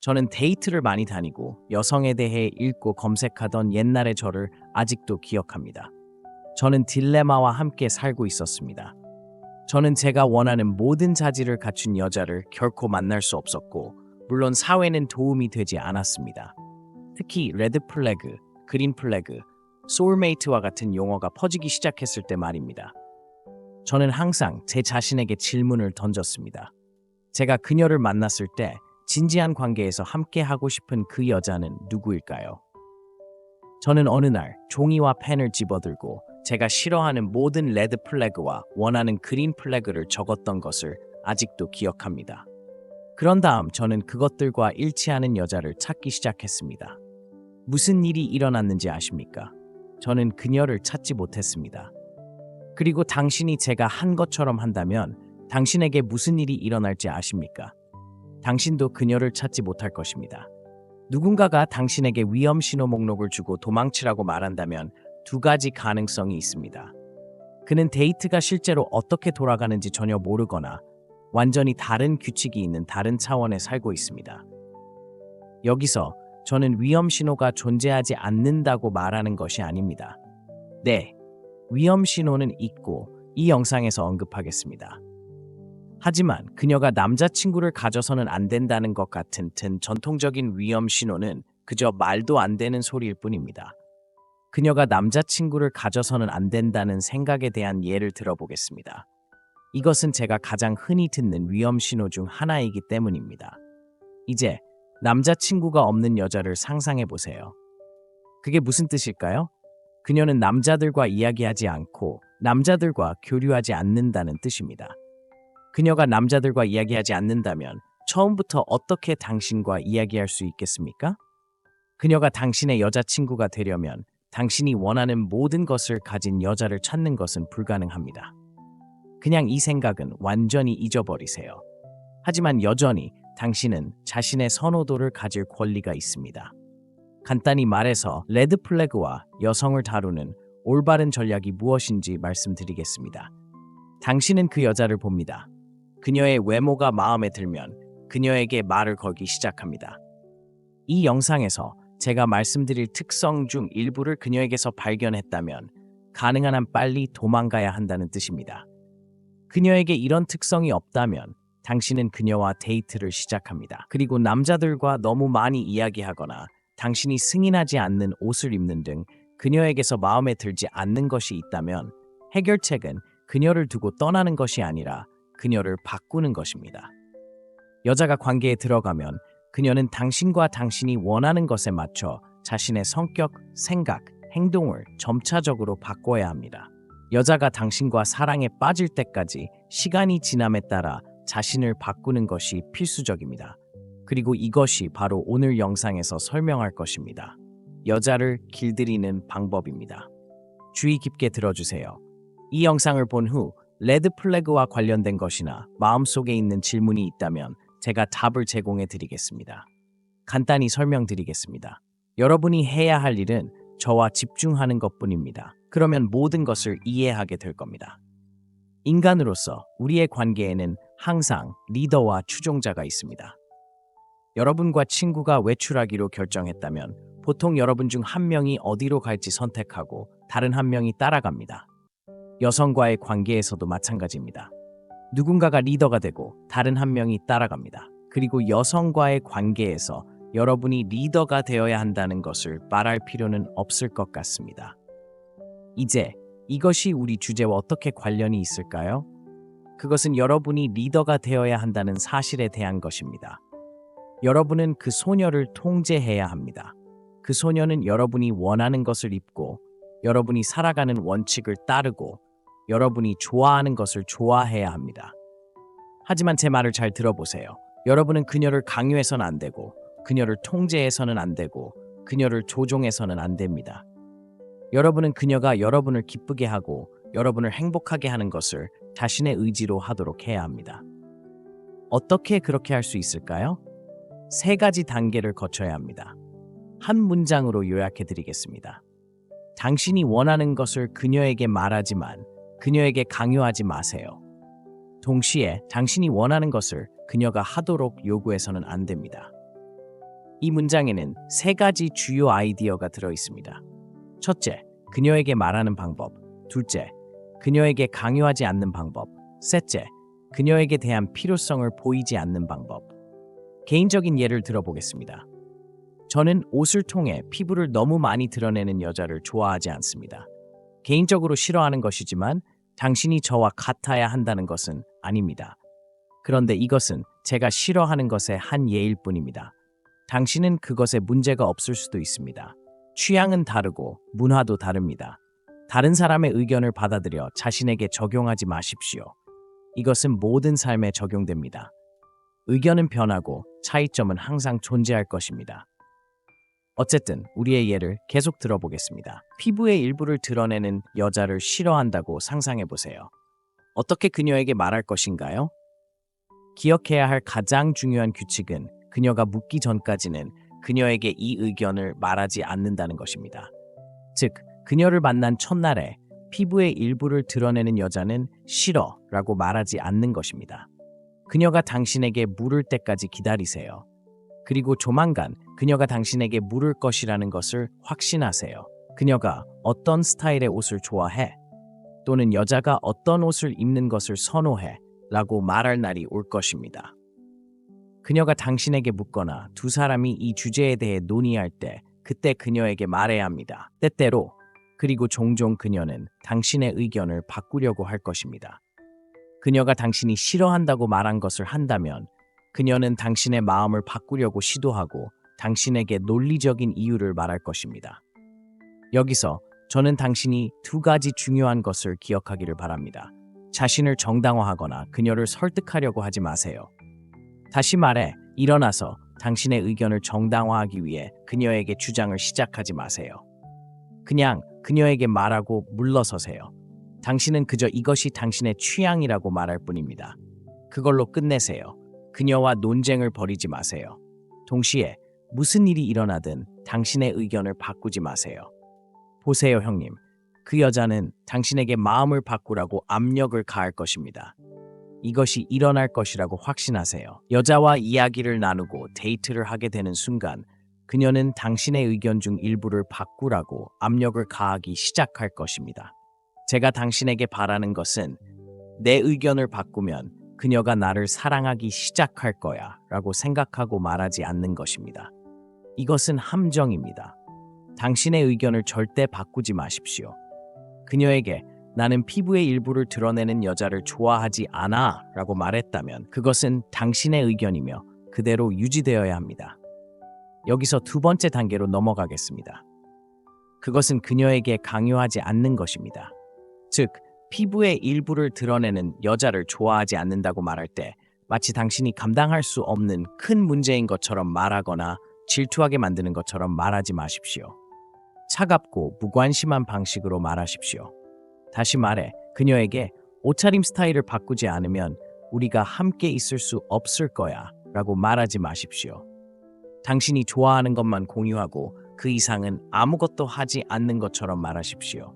저는 데이트를 많이 다니고 여성에 대해 읽고 검색하던 옛날의 저를 아직도 기억합니다. 저는 딜레마와 함께 살고 있었습니다. 저는 제가 원하는 모든 자질을 갖춘 여자를 결코 만날 수 없었고, 물론 사회는 도움이 되지 않았습니다. 특히 레드 플래그, 그린 플래그, 소울메이트와 같은 용어가 퍼지기 시작했을 때 말입니다. 저는 항상 제 자신에게 질문을 던졌습니다. 제가 그녀를 만났을 때 진지한 관계에서 함께 하고 싶은 그 여자는 누구일까요? 저는 어느 날 종이와 펜을 집어들고 제가 싫어하는 모든 레드 플래그와 원하는 그린 플래그를 적었던 것을 아직도 기억합니다. 그런 다음 저는 그것들과 일치하는 여자를 찾기 시작했습니다. 무슨 일이 일어났는지 아십니까? 저는 그녀를 찾지 못했습니다. 그리고 당신이 제가 한 것처럼 한다면 당신에게 무슨 일이 일어날지 아십니까? 당신도 그녀를 찾지 못할 것입니다. 누군가가 당신에게 위험 신호 목록을 주고 도망치라고 말한다면 두 가지 가능성이 있습니다. 그는 데이트가 실제로 어떻게 돌아가는지 전혀 모르거나 완전히 다른 규칙이 있는 다른 차원에 살고 있습니다. 여기서 저는 위험 신호가 존재하지 않는다고 말하는 것이 아닙니다. 네, 위험 신호는 있고 이 영상에서 언급하겠습니다. 하지만 그녀가 남자친구를 가져서는 안 된다는 것 같은 전통적인 위험 신호는 그저 말도 안 되는 소리일 뿐입니다. 그녀가 남자친구를 가져서는 안 된다는 생각에 대한 예를 들어보겠습니다. 이것은 제가 가장 흔히 듣는 위험 신호 중 하나이기 때문입니다. 이제 남자친구가 없는 여자를 상상해 보세요. 그게 무슨 뜻일까요? 그녀는 남자들과 이야기하지 않고 남자들과 교류하지 않는다는 뜻입니다. 그녀가 남자들과 이야기하지 않는다면 처음부터 어떻게 당신과 이야기할 수 있겠습니까? 그녀가 당신의 여자친구가 되려면 당신이 원하는 모든 것을 가진 여자를 찾는 것은 불가능합니다. 그냥 이 생각은 완전히 잊어버리세요. 하지만 여전히 당신은 자신의 선호도를 가질 권리가 있습니다. 간단히 말해서 레드 플래그와 여성을 다루는 올바른 전략이 무엇인지 말씀드리겠습니다. 당신은 그 여자를 봅니다. 그녀의 외모가 마음에 들면 그녀에게 말을 걸기 시작합니다. 이 영상에서 제가 말씀드릴 특성 중 일부를 그녀에게서 발견했다면 가능한 한 빨리 도망가야 한다는 뜻입니다. 그녀에게 이런 특성이 없다면 당신은 그녀와 데이트를 시작합니다. 그리고 남자들과 너무 많이 이야기하거나 당신이 승인하지 않는 옷을 입는 등 그녀에게서 마음에 들지 않는 것이 있다면 해결책은 그녀를 두고 떠나는 것이 아니라 그녀를 바꾸는 것입니다. 여자가 관계에 들어가면 그녀는 당신과 당신이 원하는 것에 맞춰 자신의 성격, 생각, 행동을 점차적으로 바꿔야 합니다. 여자가 당신과 사랑에 빠질 때까지 시간이 지남에 따라 자신을 바꾸는 것이 필수적입니다. 그리고 이것이 바로 오늘 영상에서 설명할 것입니다. 여자를 길들이는 방법입니다. 주의 깊게 들어주세요. 이 영상을 본 후 레드 플래그와 관련된 것이나 마음속에 있는 질문이 있다면 제가 답을 제공해 드리겠습니다. 간단히 설명드리겠습니다. 여러분이 해야 할 일은 저와 집중하는 것뿐입니다. 그러면 모든 것을 이해하게 될 겁니다. 인간으로서 우리의 관계에는 항상 리더와 추종자가 있습니다. 여러분과 친구가 외출하기로 결정했다면 보통 여러분 중 한 명이 어디로 갈지 선택하고 다른 한 명이 따라갑니다. 여성과의 관계에서도 마찬가지입니다. 누군가가 리더가 되고 다른 한 명이 따라갑니다. 그리고 여성과의 관계에서 여러분이 리더가 되어야 한다는 것을 말할 필요는 없을 것 같습니다. 이제 이것이 우리 주제와 어떻게 관련이 있을까요? 그것은 여러분이 리더가 되어야 한다는 사실에 대한 것입니다. 여러분은 그 소녀를 통제해야 합니다. 그 소녀는 여러분이 원하는 것을 입고 여러분이 살아가는 원칙을 따르고 여러분이 좋아하는 것을 좋아해야 합니다. 하지만 제 말을 잘 들어보세요. 여러분은 그녀를 강요해서는 안 되고 그녀를 통제해서는 안 되고 그녀를 조종해서는 안 됩니다. 여러분은 그녀가 여러분을 기쁘게 하고 여러분을 행복하게 하는 것을 자신의 의지로 하도록 해야 합니다. 어떻게 그렇게 할 수 있을까요? 3가지 단계를 거쳐야 합니다. 한 문장으로 요약해 드리겠습니다. 당신이 원하는 것을 그녀에게 말하지만 그녀에게 강요하지 마세요. 동시에 당신이 원하는 것을 그녀가 하도록 요구해서는 안 됩니다. 이 문장에는 세 가지 주요 아이디어가 들어 있습니다. 첫째, 그녀에게 말하는 방법. 둘째, 그녀에게 강요하지 않는 방법. 셋째, 그녀에게 대한 필요성을 보이지 않는 방법. 개인적인 예를 들어보겠습니다. 저는 옷을 통해 피부를 너무 많이 드러내는 여자를 좋아하지 않습니다. 개인적으로 싫어하는 것이지만 당신이 저와 같아야 한다는 것은 아닙니다. 그런데 이것은 제가 싫어하는 것의 한 예일 뿐입니다. 당신은 그것에 문제가 없을 수도 있습니다. 취향은 다르고 문화도 다릅니다. 다른 사람의 의견을 받아들여 자신에게 적용하지 마십시오. 이것은 모든 삶에 적용됩니다. 의견은 변하고 차이점은 항상 존재할 것입니다. 어쨌든 우리의 예를 계속 들어보겠습니다. 피부의 일부를 드러내는 여자를 싫어한다고 상상해보세요. 어떻게 그녀에게 말할 것인가요? 기억해야 할 가장 중요한 규칙은 그녀가 묻기 전까지는 그녀에게 이 의견을 말하지 않는다는 것입니다. 즉, 그녀를 만난 첫날에 피부의 일부를 드러내는 여자는 싫어 라고 말하지 않는 것입니다. 그녀가 당신에게 물을 때까지 기다리세요. 그리고 조만간 그녀가 당신에게 물을 것이라는 것을 확신하세요. 그녀가 어떤 스타일의 옷을 좋아해? 또는 여자가 어떤 옷을 입는 것을 선호해? 라고 말할 날이 올 것입니다. 그녀가 당신에게 묻거나 두 사람이 이 주제에 대해 논의할 때 그때 그녀에게 말해야 합니다. 때때로, 그리고 종종 그녀는 당신의 의견을 바꾸려고 할 것입니다. 그녀가 당신이 싫어한다고 말한 것을 한다면 그녀는 당신의 마음을 바꾸려고 시도하고 당신에게 논리적인 이유를 말할 것입니다. 여기서 저는 당신이 두 가지 중요한 것을 기억하기를 바랍니다. 자신을 정당화하거나 그녀를 설득하려고 하지 마세요. 다시 말해, 일어나서 당신의 의견을 정당화하기 위해 그녀에게 주장을 시작하지 마세요. 그냥 그녀에게 말하고 물러서세요. 당신은 그저 이것이 당신의 취향이라고 말할 뿐입니다. 그걸로 끝내세요. 그녀와 논쟁을 벌이지 마세요. 동시에 무슨 일이 일어나든 당신의 의견을 바꾸지 마세요. 보세요, 형님. 그 여자는 당신에게 마음을 바꾸라고 압력을 가할 것입니다. 이것이 일어날 것이라고 확신하세요. 여자와 이야기를 나누고 데이트를 하게 되는 순간 그녀는 당신의 의견 중 일부를 바꾸라고 압력을 가하기 시작할 것입니다. 제가 당신에게 바라는 것은 내 의견을 바꾸면 그녀가 나를 사랑하기 시작할 거야 라고 생각하고 말하지 않는 것입니다. 이것은 함정입니다. 당신의 의견을 절대 바꾸지 마십시오. 그녀에게 나는 피부의 일부를 드러내는 여자를 좋아하지 않아 라고 말했다면 그것은 당신의 의견이며 그대로 유지되어야 합니다. 여기서 두 번째 단계로 넘어가겠습니다. 그것은 그녀에게 강요하지 않는 것입니다. 즉, 피부의 일부를 드러내는 여자를 좋아하지 않는다고 말할 때 마치 당신이 감당할 수 없는 큰 문제인 것처럼 말하거나 질투하게 만드는 것처럼 말하지 마십시오. 차갑고 무관심한 방식으로 말하십시오. 다시 말해, 그녀에게 옷차림 스타일을 바꾸지 않으면 우리가 함께 있을 수 없을 거야 라고 말하지 마십시오. 당신이 좋아하는 것만 공유하고 그 이상은 아무것도 하지 않는 것처럼 말하십시오.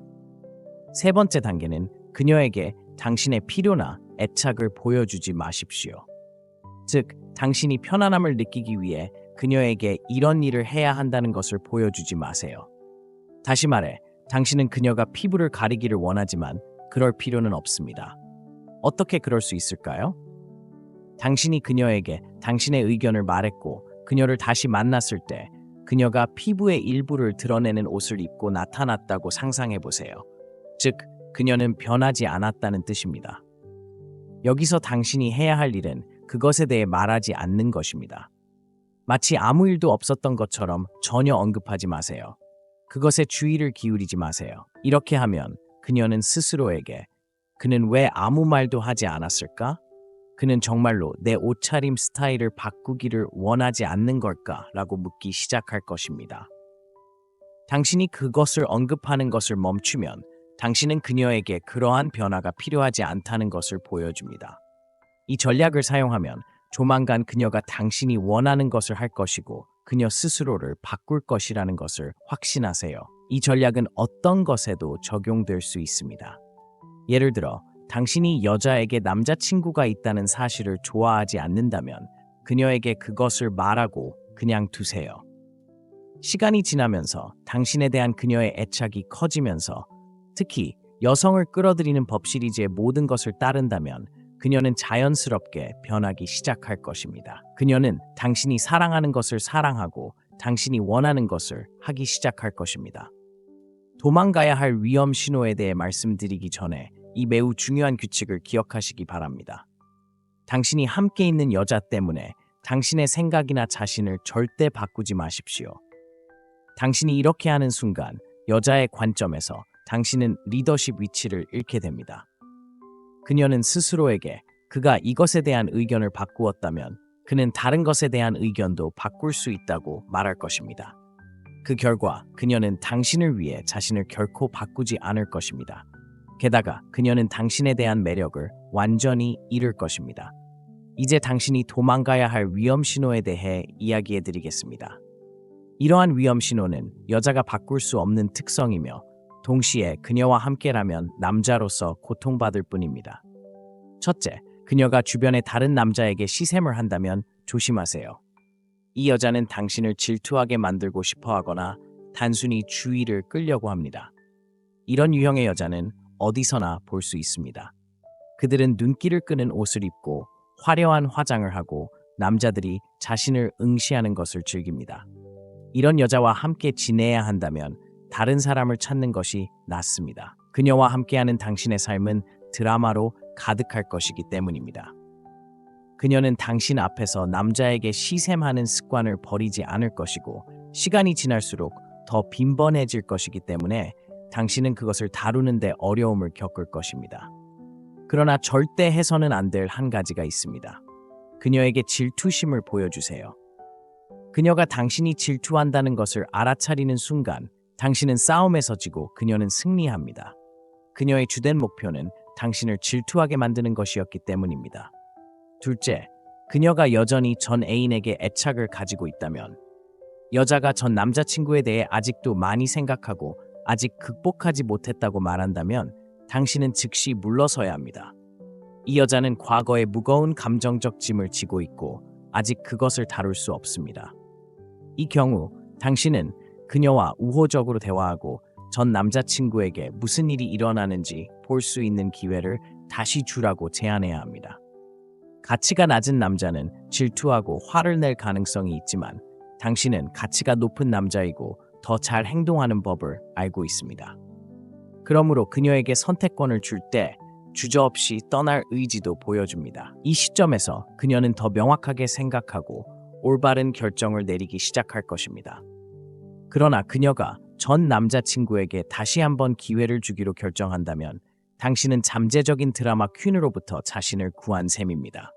세 번째 단계는 그녀에게 당신의 필요나 애착을 보여주지 마십시오. 즉, 당신이 편안함을 느끼기 위해 그녀에게 이런 일을 해야 한다는 것을 보여주지 마세요. 다시 말해, 당신은 그녀가 피부를 가리기를 원하지만 그럴 필요는 없습니다. 어떻게 그럴 수 있을까요? 당신이 그녀에게 당신의 의견을 말했고 그녀를 다시 만났을 때 그녀가 피부의 일부를 드러내는 옷을 입고 나타났다고 상상해 보세요. 즉, 그녀는 변하지 않았다는 뜻입니다. 여기서 당신이 해야 할 일은 그것에 대해 말하지 않는 것입니다. 마치 아무 일도 없었던 것처럼 전혀 언급하지 마세요. 그것에 주의를 기울이지 마세요. 이렇게 하면 그녀는 스스로에게 그는 왜 아무 말도 하지 않았을까? 그는 정말로 내 옷차림 스타일을 바꾸기를 원하지 않는 걸까? 라고 묻기 시작할 것입니다. 당신이 그것을 언급하는 것을 멈추면 당신은 그녀에게 그러한 변화가 필요하지 않다는 것을 보여줍니다. 이 전략을 사용하면 조만간 그녀가 당신이 원하는 것을 할 것이고 그녀 스스로를 바꿀 것이라는 것을 확신하세요. 이 전략은 어떤 것에도 적용될 수 있습니다. 예를 들어, 당신이 여자에게 남자친구가 있다는 사실을 좋아하지 않는다면 그녀에게 그것을 말하고 그냥 두세요. 시간이 지나면서 당신에 대한 그녀의 애착이 커지면서 특히 여성을 끌어들이는 법 시리즈의 모든 것을 따른다면 그녀는 자연스럽게 변하기 시작할 것입니다. 그녀는 당신이 사랑하는 것을 사랑하고 당신이 원하는 것을 하기 시작할 것입니다. 도망가야 할 위험 신호에 대해 말씀드리기 전에 이 매우 중요한 규칙을 기억하시기 바랍니다. 당신이 함께 있는 여자 때문에 당신의 생각이나 자신을 절대 바꾸지 마십시오. 당신이 이렇게 하는 순간 여자의 관점에서 당신은 리더십 위치를 잃게 됩니다. 그녀는 스스로에게 그가 이것에 대한 의견을 바꾸었다면 그는 다른 것에 대한 의견도 바꿀 수 있다고 말할 것입니다. 그 결과 그녀는 당신을 위해 자신을 결코 바꾸지 않을 것입니다. 게다가 그녀는 당신에 대한 매력을 완전히 잃을 것입니다. 이제 당신이 도망가야 할 위험 신호에 대해 이야기해 드리겠습니다. 이러한 위험 신호는 여자가 바꿀 수 없는 특성이며 동시에 그녀와 함께라면 남자로서 고통받을 뿐입니다. 첫째, 그녀가 주변의 다른 남자에게 시샘을 한다면 조심하세요. 이 여자는 당신을 질투하게 만들고 싶어 하거나 단순히 주의를 끌려고 합니다. 이런 유형의 여자는 어디서나 볼 수 있습니다. 그들은 눈길을 끄는 옷을 입고 화려한 화장을 하고 남자들이 자신을 응시하는 것을 즐깁니다. 이런 여자와 함께 지내야 한다면 다른 사람을 찾는 것이 낫습니다. 그녀와 함께하는 당신의 삶은 드라마로 가득할 것이기 때문입니다. 그녀는 당신 앞에서 남자에게 시샘하는 습관을 버리지 않을 것이고 시간이 지날수록 더 빈번해질 것이기 때문에 당신은 그것을 다루는 데 어려움을 겪을 것입니다. 그러나 절대 해서는 안 될 한 가지가 있습니다. 그녀에게 질투심을 보여주세요. 그녀가 당신이 질투한다는 것을 알아차리는 순간 당신은 싸움에서 지고 그녀는 승리합니다. 그녀의 주된 목표는 당신을 질투하게 만드는 것이었기 때문입니다. 둘째, 그녀가 여전히 전 애인에게 애착을 가지고 있다면 여자가 전 남자친구에 대해 아직도 많이 생각하고 아직 극복하지 못했다고 말한다면 당신은 즉시 물러서야 합니다. 이 여자는 과거의 무거운 감정적 짐을 지고 있고 아직 그것을 다룰 수 없습니다. 이 경우 당신은 그녀와 우호적으로 대화하고 전 남자친구에게 무슨 일이 일어나는지 볼 수 있는 기회를 다시 주라고 제안해야 합니다. 가치가 낮은 남자는 질투하고 화를 낼 가능성이 있지만 당신은 가치가 높은 남자이고 더 잘 행동하는 법을 알고 있습니다. 그러므로 그녀에게 선택권을 줄 때 주저없이 떠날 의지도 보여줍니다. 이 시점에서 그녀는 더 명확하게 생각하고 올바른 결정을 내리기 시작할 것입니다. 그러나 그녀가 전 남자친구에게 다시 한번 기회를 주기로 결정한다면 당신은 잠재적인 드라마 퀸으로부터 자신을 구한 셈입니다.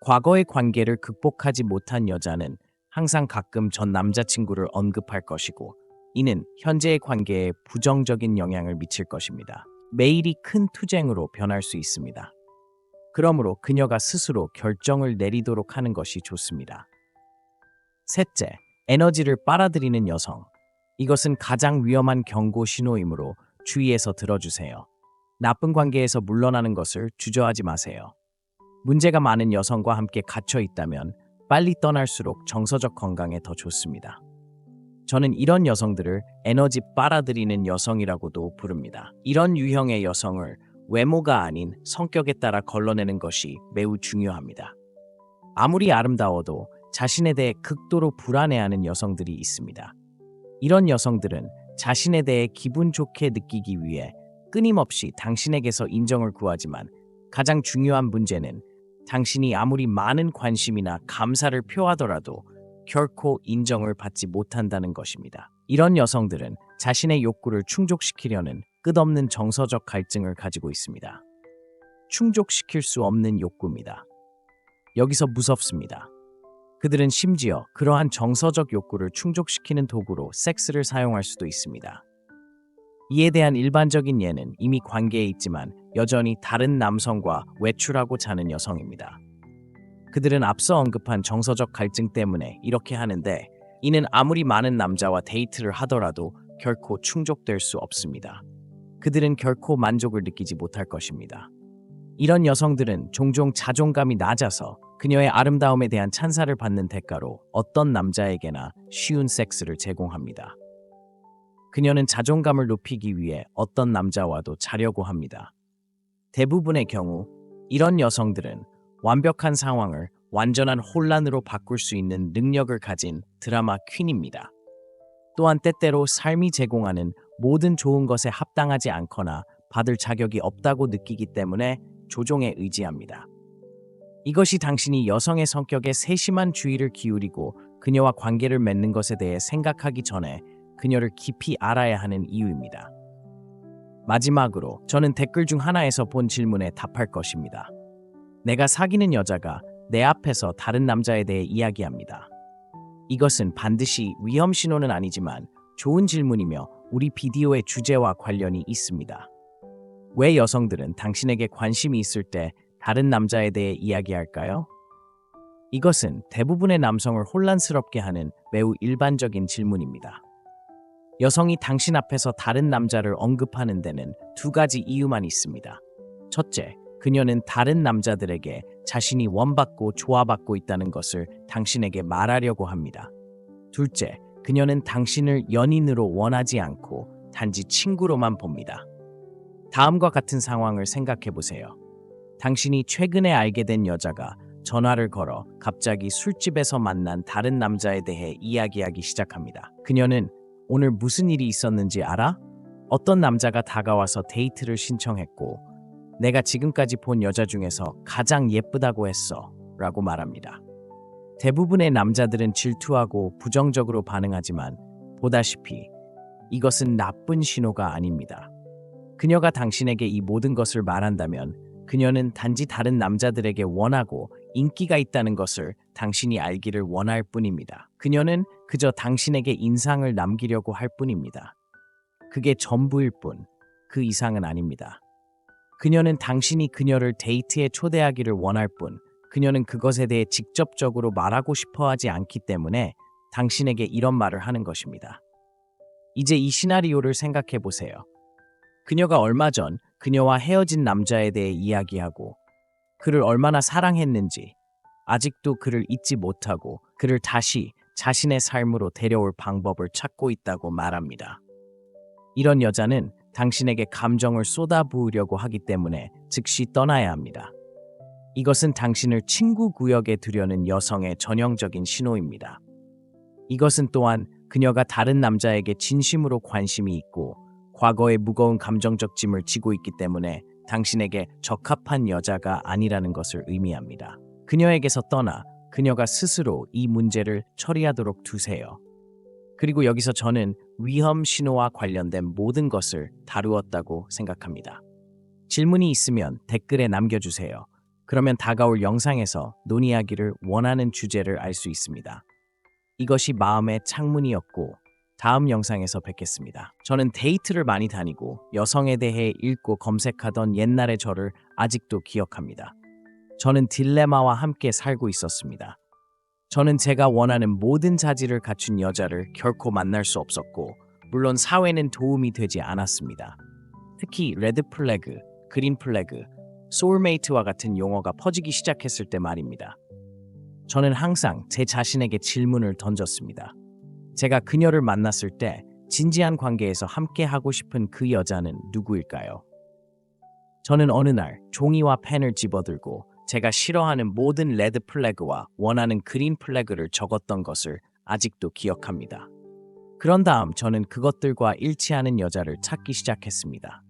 과거의 관계를 극복하지 못한 여자는 항상 가끔 전 남자친구를 언급할 것이고 이는 현재의 관계에 부정적인 영향을 미칠 것입니다. 매일이 큰 투쟁으로 변할 수 있습니다. 그러므로 그녀가 스스로 결정을 내리도록 하는 것이 좋습니다. 셋째, 에너지를 빨아들이는 여성. 이것은 가장 위험한 경고 신호이므로 주의해서 들어주세요. 나쁜 관계에서 물러나는 것을 주저하지 마세요. 문제가 많은 여성과 함께 갇혀 있다면 빨리 떠날수록 정서적 건강에 더 좋습니다. 저는 이런 여성들을 에너지 빨아들이는 여성이라고도 부릅니다. 이런 유형의 여성을 외모가 아닌 성격에 따라 걸러내는 것이 매우 중요합니다. 아무리 아름다워도 자신에 대해 극도로 불안해하는 여성들이 있습니다. 이런 여성들은 자신에 대해 기분 좋게 느끼기 위해 끊임없이 당신에게서 인정을 구하지만 가장 중요한 문제는 당신이 아무리 많은 관심이나 감사를 표하더라도 결코 인정을 받지 못한다는 것입니다. 이런 여성들은 자신의 욕구를 충족시키려는 끝없는 정서적 갈증을 가지고 있습니다. 충족시킬 수 없는 욕구입니다. 여기서 무섭습니다. 그들은 심지어 그러한 정서적 욕구를 충족시키는 도구로 섹스를 사용할 수도 있습니다. 이에 대한 일반적인 예는 이미 관계에 있지만 여전히 다른 남성과 외출하고 자는 여성입니다. 그들은 앞서 언급한 정서적 갈증 때문에 이렇게 하는데 이는 아무리 많은 남자와 데이트를 하더라도 결코 충족될 수 없습니다. 그들은 결코 만족을 느끼지 못할 것입니다. 이런 여성들은 종종 자존감이 낮아서 그녀의 아름다움에 대한 찬사를 받는 대가로 어떤 남자에게나 쉬운 섹스를 제공합니다. 그녀는 자존감을 높이기 위해 어떤 남자와도 자려고 합니다. 대부분의 경우 이런 여성들은 완벽한 상황을 완전한 혼란으로 바꿀 수 있는 능력을 가진 드라마 퀸입니다. 또한 때때로 삶이 제공하는 모든 좋은 것에 합당하지 않거나 받을 자격이 없다고 느끼기 때문에 조종에 의지합니다. 이것이 당신이 여성의 성격에 세심한 주의를 기울이고 그녀와 관계를 맺는 것에 대해 생각하기 전에 그녀를 깊이 알아야 하는 이유입니다. 마지막으로 저는 댓글 중 하나에서 본 질문에 답할 것입니다. 내가 사귀는 여자가 내 앞에서 다른 남자에 대해 이야기합니다. 이것은 반드시 위험 신호는 아니지만 좋은 질문이며 우리 비디오의 주제와 관련이 있습니다. 왜 여성들은 당신에게 관심이 있을 때 다른 남자에 대해 이야기할까요? 이것은 대부분의 남성을 혼란스럽게 하는 매우 일반적인 질문입니다. 여성이 당신 앞에서 다른 남자를 언급하는 데는 두 가지 이유만 있습니다. 첫째, 그녀는 다른 남자들에게 자신이 원받고 좋아받고 있다는 것을 당신에게 말하려고 합니다. 둘째, 그녀는 당신을 연인으로 원하지 않고 단지 친구로만 봅니다. 다음과 같은 상황을 생각해 보세요. 당신이 최근에 알게 된 여자가 전화를 걸어 갑자기 술집에서 만난 다른 남자에 대해 이야기하기 시작합니다. 그녀는 오늘 무슨 일이 있었는지 알아? 어떤 남자가 다가와서 데이트를 신청했고 내가 지금까지 본 여자 중에서 가장 예쁘다고 했어 라고 말합니다. 대부분의 남자들은 질투하고 부정적으로 반응하지만 보다시피 이것은 나쁜 신호가 아닙니다. 그녀가 당신에게 이 모든 것을 말한다면 그녀는 단지 다른 남자들에게 원하고 인기가 있다는 것을 당신이 알기를 원할 뿐입니다. 그녀는 그저 당신에게 인상을 남기려고 할 뿐입니다. 그게 전부일 뿐, 그 이상은 아닙니다. 그녀는 당신이 그녀를 데이트에 초대하기를 원할 뿐, 그녀는 그것에 대해 직접적으로 말하고 싶어 하지 않기 때문에 당신에게 이런 말을 하는 것입니다. 이제 이 시나리오를 생각해 보세요. 그녀가 얼마 전 그녀와 헤어진 남자에 대해 이야기하고 그를 얼마나 사랑했는지, 아직도 그를 잊지 못하고 그를 다시 자신의 삶으로 데려올 방법을 찾고 있다고 말합니다. 이런 여자는 당신에게 감정을 쏟아부으려고 하기 때문에 즉시 떠나야 합니다. 이것은 당신을 친구 구역에 두려는 여성의 전형적인 신호입니다. 이것은 또한 그녀가 다른 남자에게 진심으로 관심이 있고 과거의 무거운 감정적 짐을 지고 있기 때문에 당신에게 적합한 여자가 아니라는 것을 의미합니다. 그녀에게서 떠나 그녀가 스스로 이 문제를 처리하도록 두세요. 그리고 여기서 저는 위험 신호와 관련된 모든 것을 다루었다고 생각합니다. 질문이 있으면 댓글에 남겨주세요. 그러면 다가올 영상에서 논의하기를 원하는 주제를 알 수 있습니다. 이것이 마음의 창문이었고 다음 영상에서 뵙겠습니다. 저는 데이트를 많이 다니고 여성에 대해 읽고 검색하던 옛날의 저를 아직도 기억합니다. 저는 딜레마와 함께 살고 있었습니다. 저는 제가 원하는 모든 자질을 갖춘 여자를 결코 만날 수 없었고 물론 사회는 도움이 되지 않았습니다. 특히 레드 플래그, 그린 플래그, 소울메이트와 같은 용어가 퍼지기 시작했을 때 말입니다. 저는 항상 제 자신에게 질문을 던졌습니다. 제가 그녀를 만났을 때 진지한 관계에서 함께 하고 싶은 그 여자는 누구일까요? 저는 어느 날 종이와 펜을 집어들고 제가 싫어하는 모든 레드 플래그와 원하는 그린 플래그를 적었던 것을 아직도 기억합니다. 그런 다음 저는 그것들과 일치하는 여자를 찾기 시작했습니다.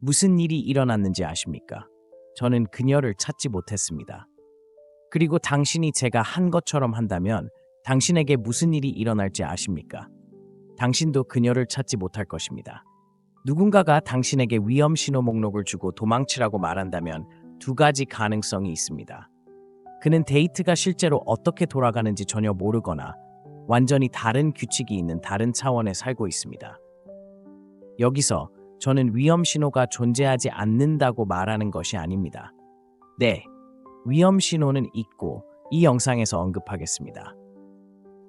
무슨 일이 일어났는지 아십니까? 저는 그녀를 찾지 못했습니다. 그리고 당신이 제가 한 것처럼 한다면 당신에게 무슨 일이 일어날지 아십니까? 당신도 그녀를 찾지 못할 것입니다. 누군가가 당신에게 위험 신호 목록을 주고 도망치라고 말한다면 두 가지 가능성이 있습니다. 그는 데이트가 실제로 어떻게 돌아가는지 전혀 모르거나 완전히 다른 규칙이 있는 다른 차원에 살고 있습니다. 여기서 저는 위험 신호가 존재하지 않는다고 말하는 것이 아닙니다. 네, 위험 신호는 있고 이 영상에서 언급하겠습니다.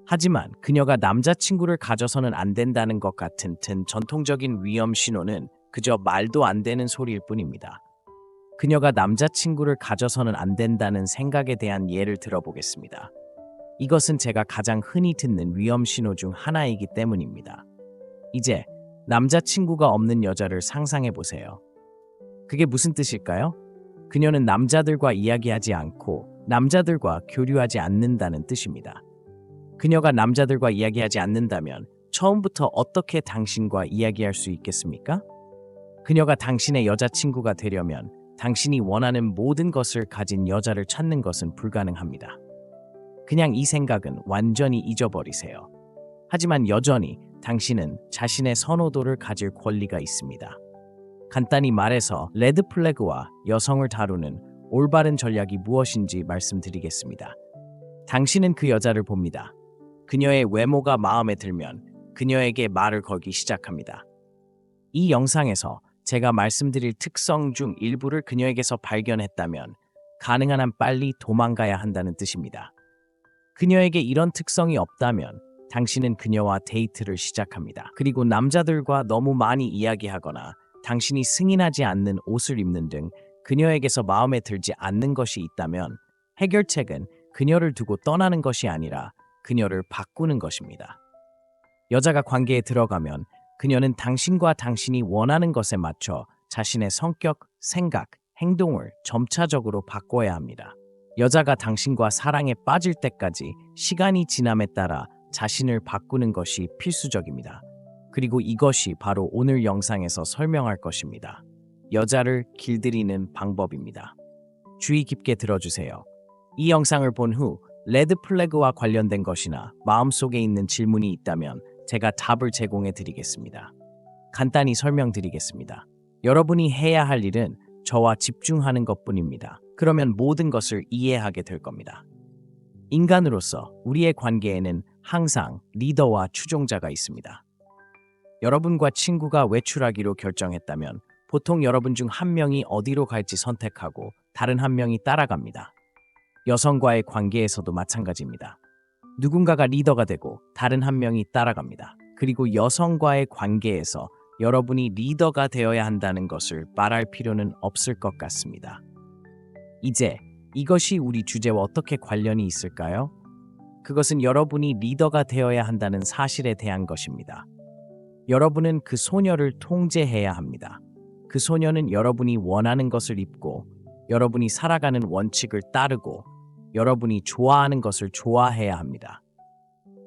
하지만 그녀가 남자친구를 가져서는 안 된다는 것 같은 전통적인 위험 신호는 그저 말도 안 되는 소리일 뿐입니다. 그녀가 남자친구를 가져서는 안 된다는 생각에 대한 예를 들어보겠습니다. 이것은 제가 가장 흔히 듣는 위험 신호 중 하나이기 때문입니다. 이제 남자친구가 없는 여자를 상상해 보세요. 그게 무슨 뜻일까요? 그녀는 남자들과 이야기하지 않고 남자들과 교류하지 않는다는 뜻입니다. 그녀가 남자들과 이야기하지 않는다면 처음부터 어떻게 당신과 이야기할 수 있겠습니까? 그녀가 당신의 여자친구가 되려면 당신이 원하는 모든 것을 가진 여자를 찾는 것은 불가능합니다. 그냥 이 생각은 완전히 잊어버리세요. 하지만 여전히 당신은 자신의 선호도를 가질 권리가 있습니다. 간단히 말해서 레드 플래그와 여성을 다루는 올바른 전략이 무엇인지 말씀드리겠습니다. 당신은 그 여자를 봅니다. 그녀의 외모가 마음에 들면 그녀에게 말을 걸기 시작합니다. 이 영상에서 제가 말씀드릴 특성 중 일부를 그녀에게서 발견했다면 가능한 한 빨리 도망가야 한다는 뜻입니다. 그녀에게 이런 특성이 없다면 당신은 그녀와 데이트를 시작합니다. 그리고 남자들과 너무 많이 이야기하거나 당신이 승인하지 않는 옷을 입는 등 그녀에게서 마음에 들지 않는 것이 있다면 해결책은 그녀를 두고 떠나는 것이 아니라 그녀를 바꾸는 것입니다. 여자가 관계에 들어가면 그녀는 당신과 당신이 원하는 것에 맞춰 자신의 성격, 생각, 행동을 점차적으로 바꿔야 합니다. 여자가 당신과 사랑에 빠질 때까지 시간이 지남에 따라 자신을 바꾸는 것이 필수적입니다. 그리고 이것이 바로 오늘 영상에서 설명할 것입니다. 여자를 길들이는 방법입니다. 주의 깊게 들어주세요. 이 영상을 본 후 레드 플래그와 관련된 것이나 마음속에 있는 질문이 있다면 제가 답을 제공해 드리겠습니다. 간단히 설명드리겠습니다. 여러분이 해야 할 일은 저와 집중하는 것뿐입니다. 그러면 모든 것을 이해하게 될 겁니다. 인간으로서 우리의 관계에는 항상 리더와 추종자가 있습니다. 여러분과 친구가 외출하기로 결정했다면 보통 여러분 중 한 명이 어디로 갈지 선택하고 다른 한 명이 따라갑니다. 여성과의 관계에서도 마찬가지입니다. 누군가가 리더가 되고 다른 한 명이 따라갑니다. 그리고 여성과의 관계에서 여러분이 리더가 되어야 한다는 것을 말할 필요는 없을 것 같습니다. 이제 이것이 우리 주제와 어떻게 관련이 있을까요? 그것은 여러분이 리더가 되어야 한다는 사실에 대한 것입니다. 여러분은 그 소녀를 통제해야 합니다. 그 소녀는 여러분이 원하는 것을 입고 여러분이 살아가는 원칙을 따르고 여러분이 좋아하는 것을 좋아해야 합니다.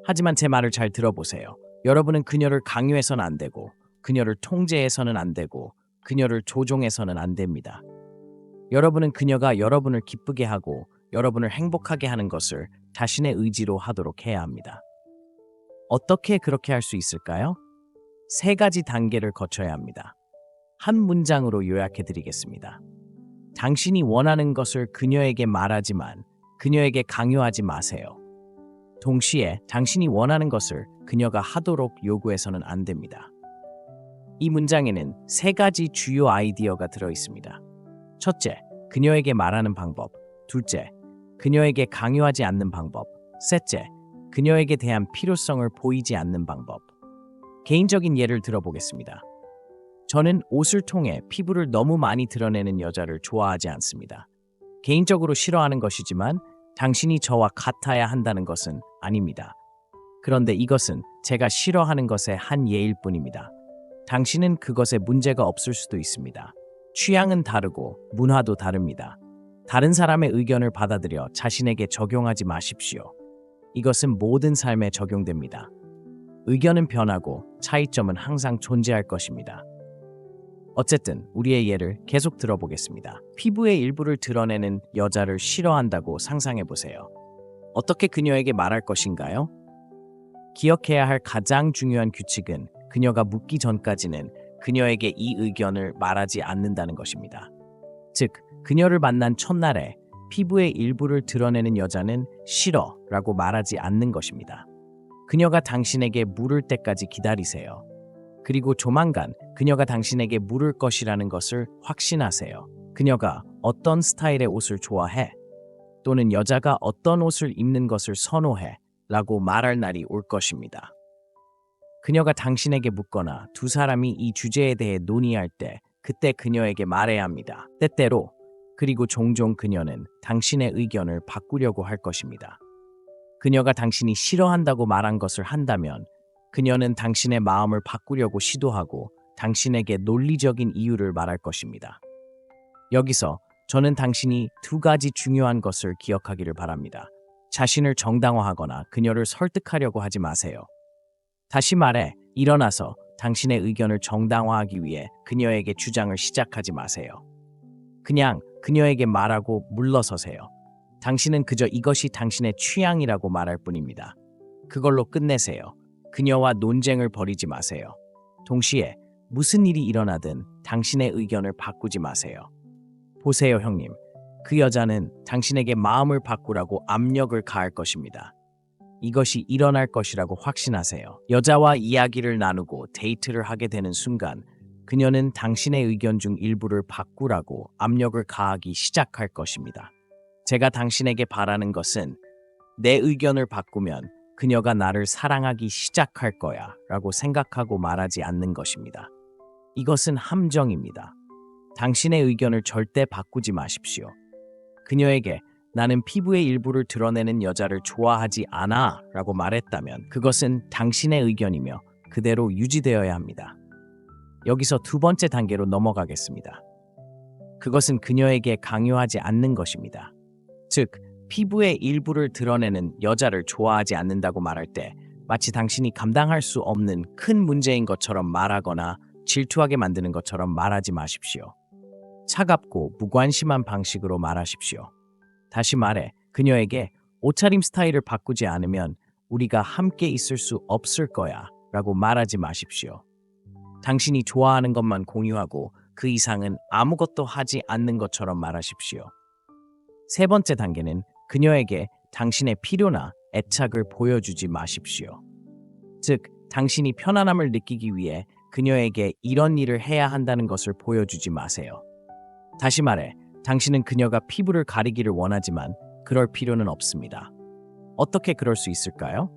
하지만 제 말을 잘 들어보세요. 여러분은 그녀를 강요해서는 안 되고 그녀를 통제해서는 안 되고 그녀를 조종해서는 안 됩니다. 여러분은 그녀가 여러분을 기쁘게 하고 여러분을 행복하게 하는 것을 자신의 의지로 하도록 해야 합니다. 어떻게 그렇게 할 수 있을까요? 3가지 단계를 거쳐야 합니다. 한 문장으로 요약해 드리겠습니다. 당신이 원하는 것을 그녀에게 말하지만 그녀에게 강요하지 마세요. 동시에 당신이 원하는 것을 그녀가 하도록 요구해서는 안 됩니다. 이 문장에는 3가지 주요 아이디어가 들어 있습니다. 첫째, 그녀에게 말하는 방법. 둘째, 그녀에게 강요하지 않는 방법. 셋째, 그녀에게 대한 필요성을 보이지 않는 방법. 개인적인 예를 들어보겠습니다. 저는 옷을 통해 피부를 너무 많이 드러내는 여자를 좋아하지 않습니다. 개인적으로 싫어하는 것이지만 당신이 저와 같아야 한다는 것은 아닙니다. 그런데 이것은 제가 싫어하는 것의 한 예일 뿐입니다. 당신은 그것에 문제가 없을 수도 있습니다. 취향은 다르고 문화도 다릅니다. 다른 사람의 의견을 받아들여 자신에게 적용하지 마십시오. 이것은 모든 삶에 적용됩니다. 의견은 변하고 차이점은 항상 존재할 것입니다. 어쨌든 우리의 예를 계속 들어보겠습니다. 피부의 일부를 드러내는 여자를 싫어한다고 상상해보세요. 어떻게 그녀에게 말할 것인가요? 기억해야 할 가장 중요한 규칙은 그녀가 묻기 전까지는 그녀에게 이 의견을 말하지 않는다는 것입니다. 즉, 그녀를 만난 첫날에 피부의 일부를 드러내는 여자는 싫어 라고 말하지 않는 것입니다. 그녀가 당신에게 물을 때까지 기다리세요. 그리고 조만간 그녀가 당신에게 물을 것이라는 것을 확신하세요. 그녀가 어떤 스타일의 옷을 좋아해? 또는 여자가 어떤 옷을 입는 것을 선호해? 라고 말할 날이 올 것입니다. 그녀가 당신에게 묻거나 두 사람이 이 주제에 대해 논의할 때 그때 그녀에게 말해야 합니다. 때때로 그리고 종종 그녀는 당신의 의견을 바꾸려고 할 것입니다. 그녀가 당신이 싫어한다고 말한 것을 한다면 그녀는 당신의 마음을 바꾸려고 시도하고 당신에게 논리적인 이유를 말할 것입니다. 여기서 저는 당신이 두 가지 중요한 것을 기억하기를 바랍니다. 자신을 정당화하거나 그녀를 설득하려고 하지 마세요. 다시 말해, 일어나서 당신의 의견을 정당화하기 위해 그녀에게 주장을 시작하지 마세요. 그냥 그녀에게 말하고 물러서세요. 당신은 그저 이것이 당신의 취향이라고 말할 뿐입니다. 그걸로 끝내세요. 그녀와 논쟁을 벌이지 마세요. 동시에 무슨 일이 일어나든 당신의 의견을 바꾸지 마세요. 보세요, 형님. 그 여자는 당신에게 마음을 바꾸라고 압력을 가할 것입니다. 이것이 일어날 것이라고 확신하세요. 여자와 이야기를 나누고 데이트를 하게 되는 순간 그녀는 당신의 의견 중 일부를 바꾸라고 압력을 가하기 시작할 것입니다. 제가 당신에게 바라는 것은 내 의견을 바꾸면 그녀가 나를 사랑하기 시작할 거야 라고 생각하고 말하지 않는 것입니다. 이것은 함정입니다. 당신의 의견을 절대 바꾸지 마십시오. 그녀에게 나는 피부의 일부를 드러내는 여자를 좋아하지 않아 라고 말했다면 그것은 당신의 의견이며 그대로 유지되어야 합니다. 여기서 두 번째 단계로 넘어가겠습니다. 그것은 그녀에게 강요하지 않는 것입니다. 즉, 피부의 일부를 드러내는 여자를 좋아하지 않는다고 말할 때 마치 당신이 감당할 수 없는 큰 문제인 것처럼 말하거나 질투하게 만드는 것처럼 말하지 마십시오. 차갑고 무관심한 방식으로 말하십시오. 다시 말해, 그녀에게 옷차림 스타일을 바꾸지 않으면 우리가 함께 있을 수 없을 거야 라고 말하지 마십시오. 당신이 좋아하는 것만 공유하고 그 이상은 아무것도 하지 않는 것처럼 말하십시오. 세 번째 단계는 그녀에게 당신의 필요나 애착을 보여주지 마십시오. 즉, 당신이 편안함을 느끼기 위해 그녀에게 이런 일을 해야 한다는 것을 보여주지 마세요. 다시 말해, 당신은 그녀가 피부를 가리기를 원하지만 그럴 필요는 없습니다. 어떻게 그럴 수 있을까요?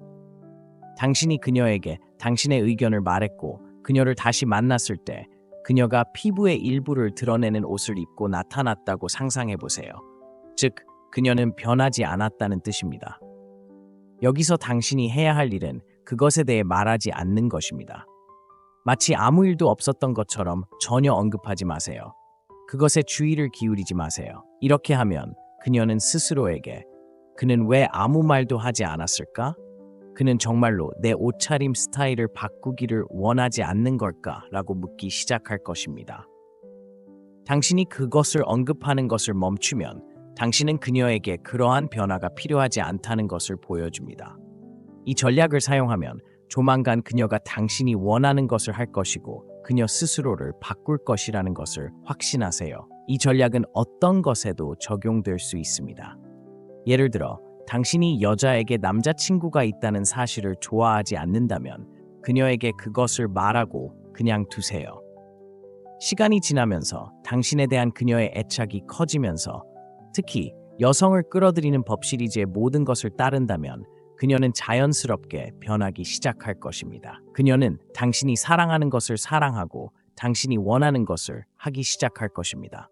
당신이 그녀에게 당신의 의견을 말했고 그녀를 다시 만났을 때 그녀가 피부의 일부를 드러내는 옷을 입고 나타났다고 상상해 보세요. 즉, 그녀는 변하지 않았다는 뜻입니다. 여기서 당신이 해야 할 일은 그것에 대해 말하지 않는 것입니다. 마치 아무 일도 없었던 것처럼 전혀 언급하지 마세요. 그것에 주의를 기울이지 마세요. 이렇게 하면 그녀는 스스로에게 그는 왜 아무 말도 하지 않았을까? 그는 정말로 내 옷차림 스타일을 바꾸기를 원하지 않는 걸까? 라고 묻기 시작할 것입니다. 당신이 그것을 언급하는 것을 멈추면 당신은 그녀에게 그러한 변화가 필요하지 않다는 것을 보여줍니다. 이 전략을 사용하면 조만간 그녀가 당신이 원하는 것을 할 것이고 그녀 스스로를 바꿀 것이라는 것을 확신하세요. 이 전략은 어떤 것에도 적용될 수 있습니다. 예를 들어, 당신이 여자에게 남자친구가 있다는 사실을 좋아하지 않는다면 그녀에게 그것을 말하고 그냥 두세요. 시간이 지나면서 당신에 대한 그녀의 애착이 커지면서 특히 여성을 끌어들이는 법 시리즈의 모든 것을 따른다면 그녀는 자연스럽게 변하기 시작할 것입니다. 그녀는 당신이 사랑하는 것을 사랑하고 당신이 원하는 것을 하기 시작할 것입니다.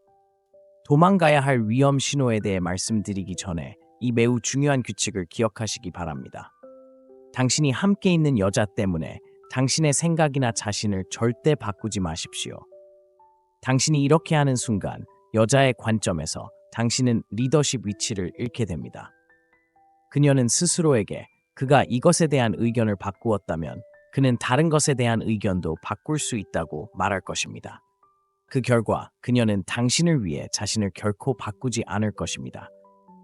도망가야 할 위험 신호에 대해 말씀드리기 전에 이 매우 중요한 규칙을 기억하시기 바랍니다. 당신이 함께 있는 여자 때문에 당신의 생각이나 자신을 절대 바꾸지 마십시오. 당신이 이렇게 하는 순간 여자의 관점에서 당신은 리더십 위치를 잃게 됩니다. 그녀는 스스로에게 그가 이것에 대한 의견을 바꾸었다면 그는 다른 것에 대한 의견도 바꿀 수 있다고 말할 것입니다. 그 결과 그녀는 당신을 위해 자신을 결코 바꾸지 않을 것입니다.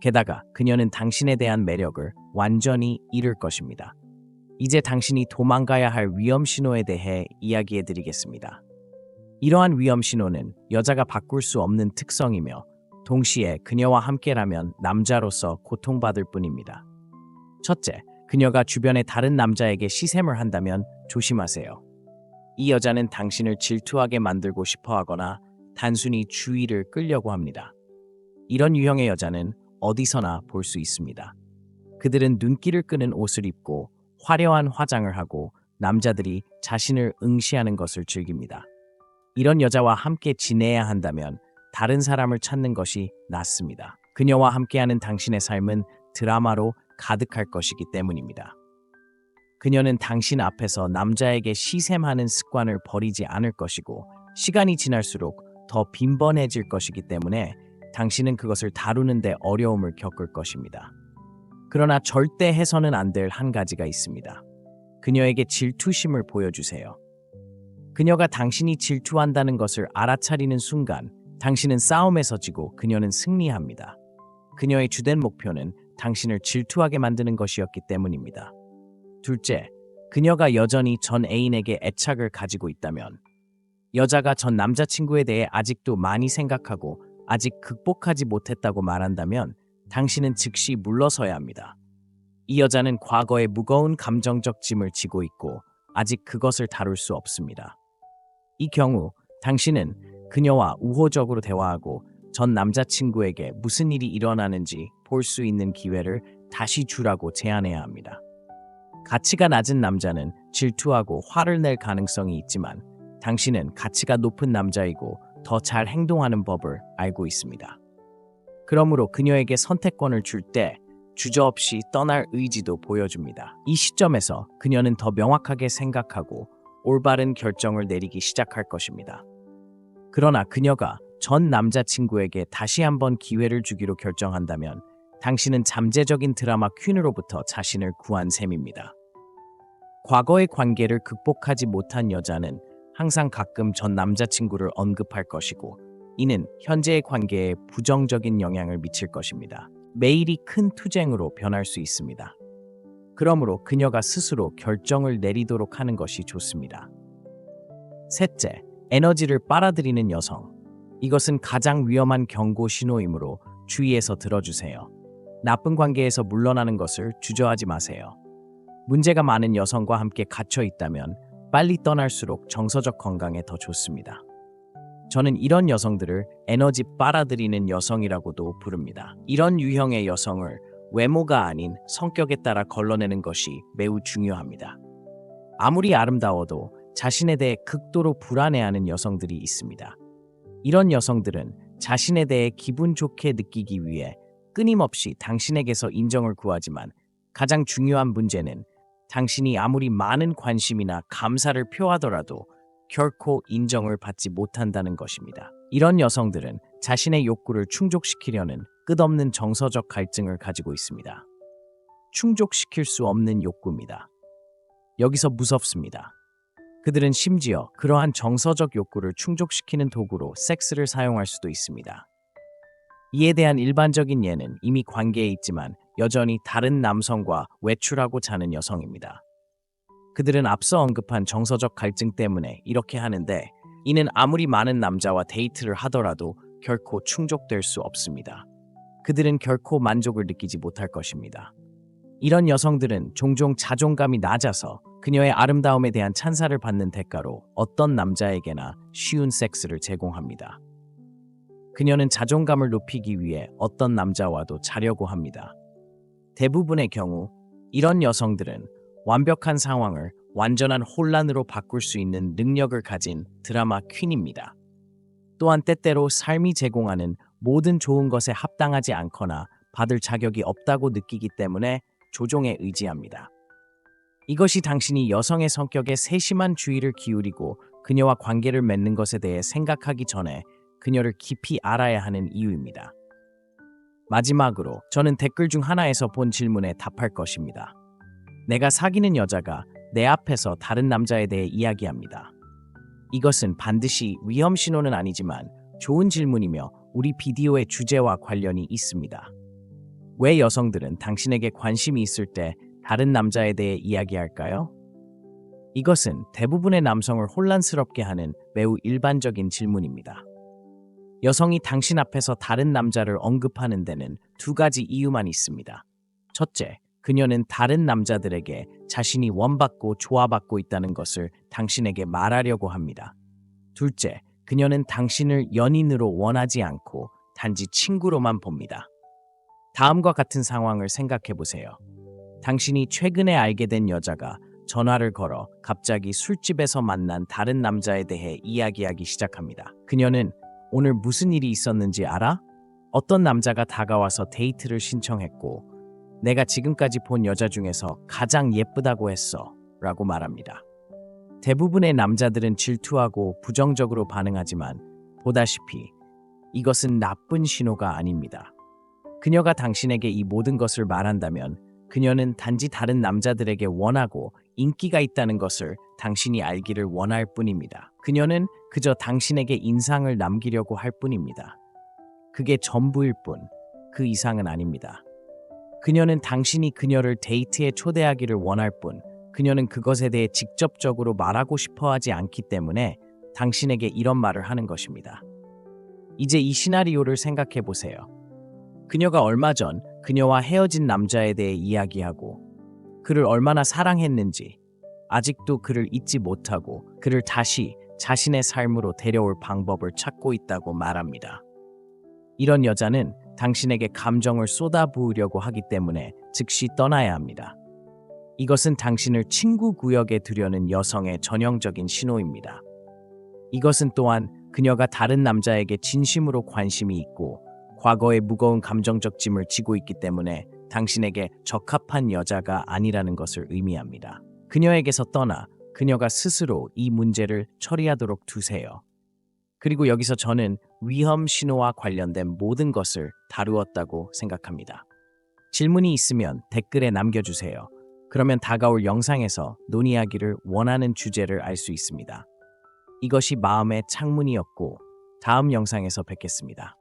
게다가 그녀는 당신에 대한 매력을 완전히 잃을 것입니다. 이제 당신이 도망가야 할 위험 신호에 대해 이야기해 드리겠습니다. 이러한 위험 신호는 여자가 바꿀 수 없는 특성이며 동시에 그녀와 함께라면 남자로서 고통받을 뿐입니다. 첫째, 그녀가 주변의 다른 남자에게 시샘을 한다면 조심하세요. 이 여자는 당신을 질투하게 만들고 싶어 하거나 단순히 주의를 끌려고 합니다. 이런 유형의 여자는 어디서나 볼 수 있습니다. 그들은 눈길을 끄는 옷을 입고 화려한 화장을 하고 남자들이 자신을 응시하는 것을 즐깁니다. 이런 여자와 함께 지내야 한다면 다른 사람을 찾는 것이 낫습니다. 그녀와 함께하는 당신의 삶은 드라마로 가득할 것이기 때문입니다. 그녀는 당신 앞에서 남자에게 시샘하는 습관을 버리지 않을 것이고 시간이 지날수록 더 빈번해질 것이기 때문에 당신은 그것을 다루는데 어려움을 겪을 것입니다. 그러나 절대 해서는 안 될 한 가지가 있습니다. 그녀에게 질투심을 보여주세요. 그녀가 당신이 질투한다는 것을 알아차리는 순간 당신은 싸움에서 지고 그녀는 승리합니다. 그녀의 주된 목표는 당신을 질투하게 만드는 것이었기 때문입니다. 둘째, 그녀가 여전히 전 애인에게 애착을 가지고 있다면 여자가 전 남자친구에 대해 아직도 많이 생각하고 아직 극복하지 못했다고 말한다면 당신은 즉시 물러서야 합니다. 이 여자는 과거의 무거운 감정적 짐을 지고 있고 아직 그것을 다룰 수 없습니다. 이 경우 당신은 그녀와 우호적으로 대화하고 전 남자친구에게 무슨 일이 일어나는지 볼 수 있는 기회를 다시 주라고 제안해야 합니다. 가치가 낮은 남자는 질투하고 화를 낼 가능성이 있지만 당신은 가치가 높은 남자이고 더 잘 행동하는 법을 알고 있습니다. 그러므로 그녀에게 선택권을 줄 때 주저없이 떠날 의지도 보여줍니다. 이 시점에서 그녀는 더 명확하게 생각하고 올바른 결정을 내리기 시작할 것입니다. 그러나 그녀가 전 남자친구에게 다시 한번 기회를 주기로 결정한다면 당신은 잠재적인 드라마 퀸으로부터 자신을 구한 셈입니다. 과거의 관계를 극복하지 못한 여자는 항상 가끔 전 남자친구를 언급할 것이고 이는 현재의 관계에 부정적인 영향을 미칠 것입니다. 매일이 큰 투쟁으로 변할 수 있습니다. 그러므로 그녀가 스스로 결정을 내리도록 하는 것이 좋습니다. 셋째, 에너지를 빨아들이는 여성. 이것은 가장 위험한 경고 신호이므로 주의해서 들어주세요. 나쁜 관계에서 물러나는 것을 주저하지 마세요. 문제가 많은 여성과 함께 갇혀 있다면 빨리 떠날수록 정서적 건강에 더 좋습니다. 저는 이런 여성들을 에너지 빨아들이는 여성이라고도 부릅니다. 이런 유형의 여성을 외모가 아닌 성격에 따라 걸러내는 것이 매우 중요합니다. 아무리 아름다워도 자신에 대해 극도로 불안해하는 여성들이 있습니다. 이런 여성들은 자신에 대해 기분 좋게 느끼기 위해 끊임없이 당신에게서 인정을 구하지만 가장 중요한 문제는 당신이 아무리 많은 관심이나 감사를 표하더라도 결코 인정을 받지 못한다는 것입니다. 이런 여성들은 자신의 욕구를 충족시키려는 끝없는 정서적 갈증을 가지고 있습니다. 충족시킬 수 없는 욕구입니다. 여기서 무섭습니다. 그들은 심지어 그러한 정서적 욕구를 충족시키는 도구로 섹스를 사용할 수도 있습니다. 이에 대한 일반적인 예는 이미 관계에 있지만 여전히 다른 남성과 외출하고 자는 여성입니다. 그들은 앞서 언급한 정서적 갈증 때문에 이렇게 하는데 이는 아무리 많은 남자와 데이트를 하더라도 결코 충족될 수 없습니다. 그들은 결코 만족을 느끼지 못할 것입니다. 이런 여성들은 종종 자존감이 낮아서 그녀의 아름다움에 대한 찬사를 받는 대가로 어떤 남자에게나 쉬운 섹스를 제공합니다. 그녀는 자존감을 높이기 위해 어떤 남자와도 자려고 합니다. 대부분의 경우 이런 여성들은 완벽한 상황을 완전한 혼란으로 바꿀 수 있는 능력을 가진 드라마 퀸입니다. 또한 때때로 삶이 제공하는 모든 좋은 것에 합당하지 않거나 받을 자격이 없다고 느끼기 때문에 조종에 의지합니다. 이것이 당신이 여성의 성격에 세심한 주의를 기울이고 그녀와 관계를 맺는 것에 대해 생각하기 전에 그녀를 깊이 알아야 하는 이유입니다. 마지막으로 저는 댓글 중 하나에서 본 질문에 답할 것입니다. 내가 사귀는 여자가 내 앞에서 다른 남자에 대해 이야기합니다. 이것은 반드시 위험 신호는 아니지만 좋은 질문이며 우리 비디오의 주제와 관련이 있습니다. 왜 여성들은 당신에게 관심이 있을 때 다른 남자에 대해 이야기할까요? 이것은 대부분의 남성을 혼란스럽게 하는 매우 일반적인 질문입니다. 여성이 당신 앞에서 다른 남자를 언급하는 데는 두 가지 이유만 있습니다. 첫째, 그녀는 다른 남자들에게 자신이 원받고 좋아받고 있다는 것을 당신에게 말하려고 합니다. 둘째, 그녀는 당신을 연인으로 원하지 않고 단지 친구로만 봅니다. 다음과 같은 상황을 생각해 보세요. 당신이 최근에 알게 된 여자가 전화를 걸어 갑자기 술집에서 만난 다른 남자에 대해 이야기하기 시작합니다. 그녀는 오늘 무슨 일이 있었는지 알아? 어떤 남자가 다가와서 데이트를 신청했고 내가 지금까지 본 여자 중에서 가장 예쁘다고 했어 라고 말합니다. 대부분의 남자들은 질투하고 부정적으로 반응하지만 보다시피 이것은 나쁜 신호가 아닙니다. 그녀가 당신에게 이 모든 것을 말한다면 그녀는 단지 다른 남자들에게 원하고 인기가 있다는 것을 당신이 알기를 원할 뿐입니다. 그녀는 그저 당신에게 인상을 남기려고 할 뿐입니다. 그게 전부일 뿐, 그 이상은 아닙니다. 그녀는 당신이 그녀를 데이트에 초대하기를 원할 뿐, 그녀는 그것에 대해 직접적으로 말하고 싶어 하지 않기 때문에 당신에게 이런 말을 하는 것입니다. 이제 이 시나리오를 생각해 보세요. 그녀가 얼마 전 그녀와 헤어진 남자에 대해 이야기하고 그를 얼마나 사랑했는지, 아직도 그를 잊지 못하고 그를 다시 자신의 삶으로 데려올 방법을 찾고 있다고 말합니다. 이런 여자는 당신에게 감정을 쏟아부으려고 하기 때문에 즉시 떠나야 합니다. 이것은 당신을 친구 구역에 두려는 여성의 전형적인 신호입니다. 이것은 또한 그녀가 다른 남자에게 진심으로 관심이 있고 과거의 무거운 감정적 짐을 지고 있기 때문에 당신에게 적합한 여자가 아니라는 것을 의미합니다. 그녀에게서 떠나 그녀가 스스로 이 문제를 처리하도록 두세요. 그리고 여기서 저는 위험 신호와 관련된 모든 것을 다루었다고 생각합니다. 질문이 있으면 댓글에 남겨주세요. 그러면 다가올 영상에서 논의하기를 원하는 주제를 알 수 있습니다. 이것이 마음의 창문이었고 다음 영상에서 뵙겠습니다.